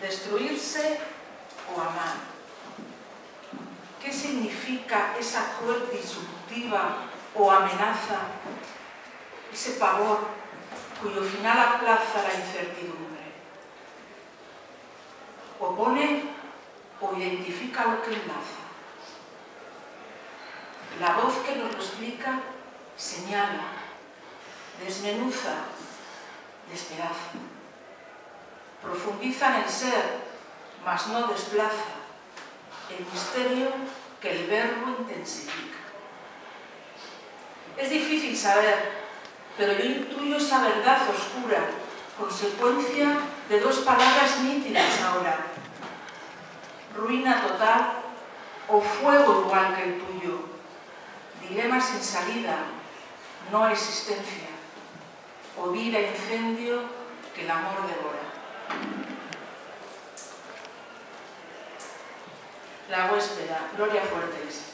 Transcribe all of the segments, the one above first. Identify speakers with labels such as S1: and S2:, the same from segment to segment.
S1: destruirse o amar. ¿Qué significa esa cruel disruptiva o amenaza, ese pavor cuyo final aplaza la incertidumbre? Opone o identifica lo que enlaza. La voz que nos lo explica señala, desmenuza, despedaza. Profundiza en el ser, mas no desplaza el misterio que el verbo intensifica. Es difícil saber, pero yo intuyo esa verdad oscura, consecuencia de dos palabras nítidas ahora: ruina total o fuego igual que el tuyo, dilema sin salida, no existencia, o vida incendio que el amor devora. La huéspeda, Gloria Fuertes.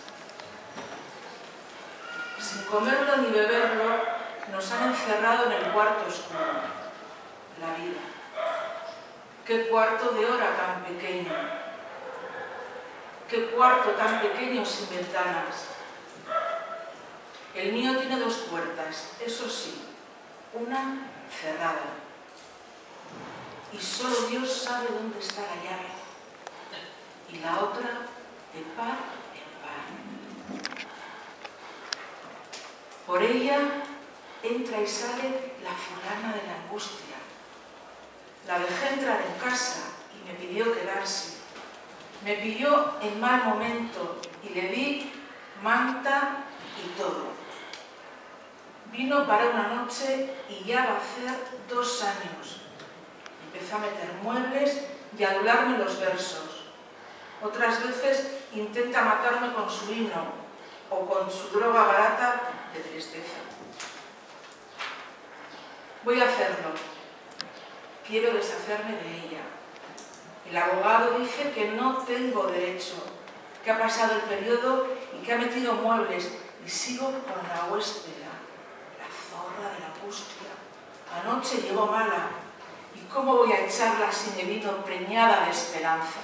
S1: Sin comerlo ni beberlo, nos han encerrado en el cuarto oscuro, la vida. Qué cuarto de hora tan pequeño, qué cuarto tan pequeño sin ventanas. El mío tiene dos puertas, eso sí, una cerrada. Y solo Dios sabe dónde está la llave. Y la otra de par en par. Por ella entra y sale la fulana de la angustia. La dejé entrar en casa y me pidió quedarse. Me pilló en mal momento y le di manta y todo. Vino para una noche y ya va a hacer 2 años. Empezó a meter muebles y a adularme los versos. Otras veces intenta matarme con su himno o con su droga barata de tristeza. Voy a hacerlo. Quiero deshacerme de ella. El abogado dice que no tengo derecho, que ha pasado el periodo y que ha metido muebles y sigo con la huéspeda, la zorra de la angustia. Anoche llegó mala y cómo voy a echarla si me vino preñada de esperanza.